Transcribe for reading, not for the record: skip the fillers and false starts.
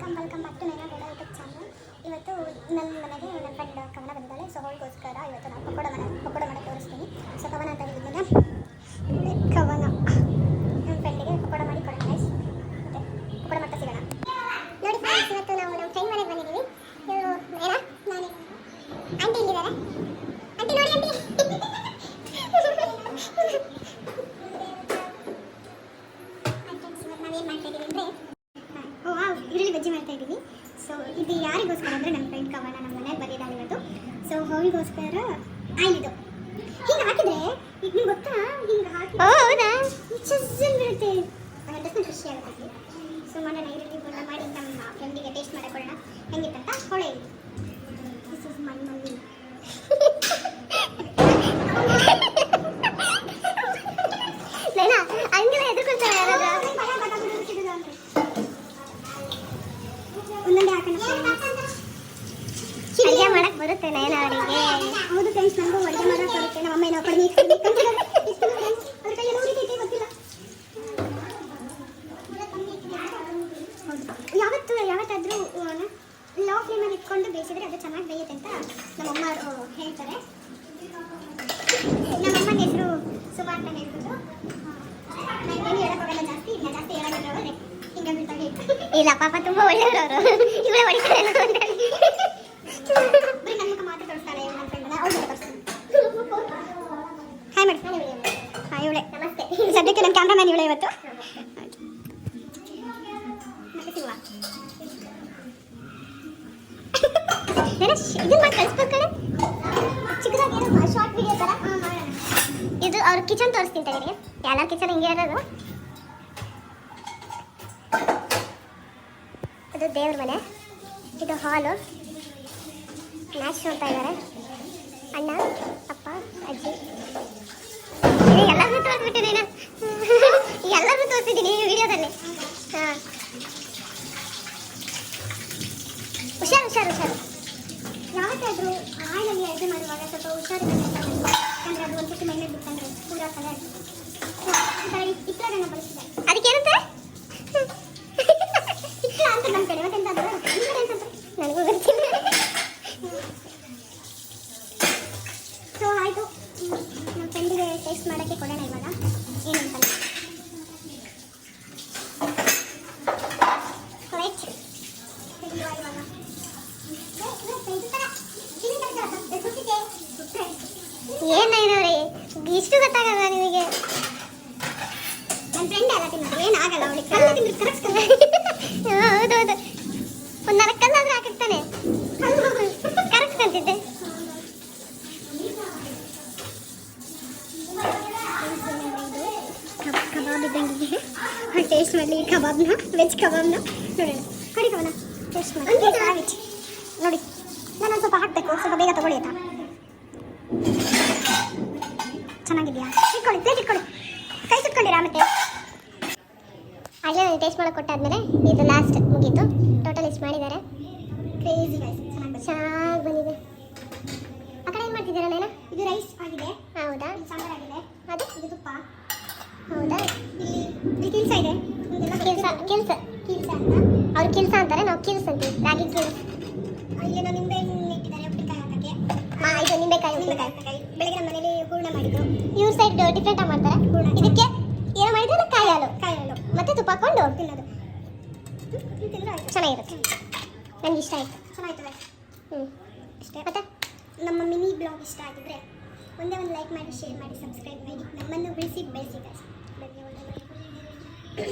Welcome back to Naina Gowda YouTube channel. ಇವತ್ತು ನನ್ನ ಮನೆಗೆ ನನ್ನ ಫ್ರೆಂಡ್ ಕವನ ಬಂದಿದ್ದಾಳೆ. ಸೊ ಅವಳಿಗೋಸ್ಕರ ಇವತ್ತು ನಾನು ಪಕೋಡ ಮಾಡಕ್ಕೆ ತೋರಿಸ್ತೀನಿ. ಸೊ ಕವನ ಅಂತ ಹೇಳಿದ್ಮೇಲೆ ಕವನ ನನ್ನ ಫ್ರೆಂಡಿಗೆ ಪಕೋಡ ಮಾಡಿ ಕೊಡೋಣ ಗೈಸ್. ಮತ್ತು ಪಕೋಡ ಮಾಡ್ತಾ ಸಿಗೋಣ. ನೋಡಿ ಫ್ರೆಂಡ್ಸ್, ಇವತ್ತು ನಾವು ನಮ್ಮ ಫ್ರೆಂಡ್ ಮನೆಗೆ ಬಂದಿದ್ದೀವಿ. ಇವರು ಏನಾ ನಾನು ಆಂಟಿ ಇಲ್ಲಿದ್ದಾರೆ. ಆಂಟಿ ನೋಡಿ ಆಂಟಿ ನಾವೇನು ಮಾಡ್ತಾ ಇದ್ದೀವಿ ಅಂದರೆ ಈರುಳ್ಳಿ ಬಜ್ಜಿ ಮಾಡ್ತಾ ಇದ್ದೀವಿ. ಸೊ ಇದು ಯಾರಿಗೋಸ್ಕರ ಅಂದರೆ ನನ್ನ ಫ್ರೆಂಡ್ ಕವನ ನಮ್ಮ ಮನೇಲಿ ಬಂದಿದ್ದಾಳೆ ಇವತ್ತು. ಸೊ ಅವಳಿಗೋಸ್ಕರ ಆಯಿಲ್ ಇದು ಹಿಂಗೆ ಹಾಕಿದ್ರೆ ಈಗ ನಿಮ್ಗೆ ಗೊತ್ತಾ, ಹಿಂಗೆ ಹಾಕಿ ಹೌದಾ ಚಜ್ಜನ್ ಬೀಳುತ್ತೆ. ಅದಕ್ಕೆ ಖುಷಿ ಆಗುತ್ತೆ. ಸೊ ಮಾಡೋಣ, ಈರುಳ್ಳಿ ಬೋಂಡ ಮಾಡಿ ನಮ್ಮ ಫ್ರೆಂಡಿಗೆ ಟೇಸ್ಟ್ ಮಾಡಿಕೊಳ್ಳೋಣ ಹೆಂಗಿತ್ತಂತ. ಹೊಳೆ this is my mummy. Naina ಹಂಗೆಲ್ಲ ಎದುರ್ಕೊಳ್ತಾರೆ ಯಾರಾದ್ರೂ ಒಂದೊಂದೇ ಹಾಕೋಣ. ಅಡುಗೆ ಮಾಡಕ್ಕೆ ಬರುತ್ತೆ ನೈನಾ ಅವರಿಗೆ. ಹೌದು ಫ್ರೆಂಡ್ಸ್, ನನಗೂ ಅಡುಗೆ ಮಾಡಕ್ಕೆ ಬರುತ್ತೆ. ನಮ್ಮ ಅಮ್ಮ ಏನೋ ಕಡಿಮೆ ಅದ್ರ ಕೈ ಎಲ್ಲ ಉರಿತೈತೆ ಗೊತ್ತಿಲ್ಲ. ಯಾವತ್ತಾದರೂ ಲೋ ಫ್ಲೇಮಲ್ಲಿ ಇಟ್ಕೊಂಡು ಬೇಯಿಸಿದ್ರೆ ಅದು ಚೆನ್ನಾಗಿ ಬೇಯುತ್ತೆ ಅಂತ ನಮ್ಮಮ್ಮ ಹೇಳ್ತಾರೆ. ನಮ್ಮಮ್ಮನ ಹೆಸರು ಸುಮಾ ಅಂತ ಹೇಳ್ಬಿಟ್ಟು ನಾನು ಏನು ಹೇಳೋಕ್ಕೋಗಲ್ಲ ಜಾಸ್ತಿ. ಇಲ್ಲ ಜಾಸ್ತಿ ಹೇಳೋದ್ರೆ ಹಿಂಗೆ ಬಿಡ್ತಾಗೆ. ಇಲ್ಲ ಪಾಪ ತುಂಬ ಒಳ್ಳೆಯವರು ಅವರು. ಇವಳೇ ಹೊಡಿತಾರೆ ಬರೀ ನನ್ನ ಮಾತು ತೋರಿಸ್ತಾಳೆ ನನ್ನ ಫ್ರೆಂಡ್. ಅವ್ಳು ತೋರಿಸ್ತಾಳೆ. Hi madam. ಹಾಯ್ ಇವಳೆ. ನಮಸ್ತೆ. ಸದ್ಯಕ್ಕೆ ನನ್ನ ಕ್ಯಾಮ್ರಾಮ್ಯಾನ್ ಇವಳೆ ಇವತ್ತು. ಇದನ್ನ ಮಾಡಿ ಕಳಿಸ್ಬೇಕು ಕಡೆ ಚಿಕ್ಕದಾಗಿ ಶಾರ್ಟ್ ವಿಡಿಯೋ ಥರ. ಇದು ಅವ್ರ ಕಿಚನ್ ತೋರಿಸ್ತೀನಿ ತಗೀರಿ. ಎಲ್ಲರ ಕಿಚನ್ ಹಿಂಗೆ ಇರೋದು. ಅದು ದೇವ್ರ ಮನೆ, ಇದು ಹಾಲು. ಮ್ಯಾಚ್ ನೋಡ್ತಾ ಇದ್ದಾರೆ ಅಣ್ಣ, ಅಪ್ಪ, ಅಜ್ಜಿ. ಎಲ್ಲರನ್ನೂ ತೋರಿಸ್ಬಿಟ್ಟಿದ್ದೀನಿ. ಎಲ್ಲರನ್ನೂ ತೋರಿಸಿದ್ದೀನಿ ಈ ವಿಡಿಯೋದಲ್ಲಿ. ಹಾಂ, ಹುಷಾರು ಹುಷಾರು ಹುಷಾರು. ಯಾವತ್ತಾದರೂ ಆಯಿಲಲ್ಲಿ ಅಡುಗೆ ಮಾಡುವಾಗ ಸ್ವಲ್ಪ ಹುಷಾರಿಲ್ಲ, ಯಾಕಂದರೆ ಅದು ಒಂದ್ಸತಿ ಮೈಮೇಲೆ ಬಿಟ್ಟಂದ್ರೆ ಪೂರಾ ಕಲರ್ ಇಟ್ಟರನ್ನ ಬಳಸಿದ್ದಾರೆ. ಅದಕ್ಕೇನಂತೆ ಇಟ್ಟ ಅಂತ ನಮ್ಮ ಕಡೆ ಮತ್ತೆಂತ ಅದು ನಿಮ್ಮ ಕಡೆ ಅಂತಂದ್ರೆ ನನಗೂ ಗೊತ್ತಿಲ್ಲ. ಸೊ ಆಯಿತು, ನಮ್ಮ ಫ್ರೆಂಡಿಗೆ ಟೇಸ್ಟ್ ಮಾಡೋಕ್ಕೆ ಕೊಡೋಣ ಇವಾಗ ಏನಂತ. ಏನಾಯ್ನವ್ರಿ ಇಷ್ಟು ಗೊತ್ತಾಗಲ್ಲ ನಿಮಗೆ? ನನ್ನ ಫ್ರೆಂಡ್ ಎಲ್ಲ ತಿನ್ನೋದು ಏನಾಗಲ್ಲ. ಅವಳಿಗೆ ಕಲ್ಲ ತಿಂದ್ರೆ ಕರಗಿಸ್ಕಲ್ಲ. ಹೌದೌದು, ಒಂದು 4 ಕಲ್ಲಾದ್ರೂ ಹಾಕಿರ್ತಾನೆ. ಕರಗಿಸ್ಕೊಂತಿದ್ದೆ. ಕಬಾಬ್ ಇದ್ದಂಗಿದೆ. ಟೇಸ್ಟ್ ಮಾಡಲಿ ಕಬಾಬ್ನ, ವೆಜ್ ಕಬಾಬ್ನ. ನೋಡೋಣ, ಕಡಿ ಕಬಾಬ್ನ ಟೇಸ್ಟ್ ಮಾಡಿ. ವೆಜ್ ನೋಡಿ, ನಾನು ಸ್ವಲ್ಪ ಹಾಕಬೇಕು, ಸ್ವಲ್ಪ ಬೇಗ ತಗೊಳ್ಳಿ ಆಯ್ತಾ. ಚೆನ್ನಾಗಿದೆಯಾ? ಇಟ್ಕೊಳ್ಳಿ, ಪ್ಲೇಟ್ ಇಟ್ಕೊಳ್ಳಿ. ಕೈ ಸುಟ್ಕೊಂಡಿರಾ ಮತ್ತೆ? ಆಗಲೇ ನಾನು ಟೇಸ್ಟ್ ಮಾಡೋಕೆ ಕೊಟ್ಟಾದ್ಮೇಲೆ ಇದು ಲಾಸ್ಟ್ ಮುಗೀತು. ಟೋಟಲ್ ಇಷ್ಟು ಮಾಡಿದ್ದಾರೆ. ಕ್ರೇಜಿ ರೈಸ್ ಚೆನ್ನಾಗಿ ಬಂದಿದೆ. ಆ ಕಡೆ ಏನು ಮಾಡ್ತಿದ್ದೀರಾ ನೈನಾ? ಇದು ರೈಸ್ ಆಗಿದೆ. ಹೌದಾ? ಸಾಂಬಾರು ಆಗಿದೆ. ಅದು ಇದು ತುಪ್ಪ. ಹೌದಾ? ಇಲ್ಲಿ ಕಿಲ್ಸ ಇದೆ. ಕಿಲ್ಸ ಅಂತ ಅವ್ರು ಕಿಲ್ಸ ಅಂತಾರೆ, ನಾವು ಕಿಲ್ಸ್ ಅಂತೀವಿ. ರಾಗಿ ಕಿಲ್ಸ್. ಇಲ್ಲೇನೋ ನಿಂಬೆ ಇಟ್ಟಿದ್ದಾರೆ ಉಪ್ಪಿನಕಾಯಿ ಹಾಕಕ್ಕೆ. ಇದು ನಿಂಬೆಕಾಯಿ ಉಪ್ಪಿನಕಾಯಿ. ಬೆಳಗ್ಗೆ ನಮ್ಮ ಮನೇಲಿ ಹೂರ್ಣ ಮಾಡಿದ್ದು. ಇವ್ರ ಸೈಡ್ ಡಿಫ್ರೆಂಟಾಗಿ ಮಾಡ್ತಾರೆ ಹೂರ್ಣ. ಇದಕ್ಕೆ ಏನು ಮಾಡಿದ್ರೆ ಕಾಯಿ ಹಾಲು ಮತ್ತೆ ತುಪ್ಪ ಹಾಕೊಂಡು ತಿನ್ನೋದು. ಚೆನ್ನಾಗಿರುತ್ತೆ, ನನಗೆ ಇಷ್ಟ ಆಯಿತು. ಚೆನ್ನಾಗಿತ್ತು. ಅಷ್ಟೇ. ಮತ್ತು ನಮ್ಮ ಮಿನಿ ಬ್ಲಾಗ್ ಇಷ್ಟ ಆಗಿದ್ರೆ ಒಂದೇ ಒಂದು ಲೈಕ್ ಮಾಡಿ, ಶೇರ್ ಮಾಡಿ, ಸಬ್ಸ್ಕ್ರೈಬ್ ಮಾಡಿ. ನಮ್ಮನ್ನು ಬೆಳೆಸಿ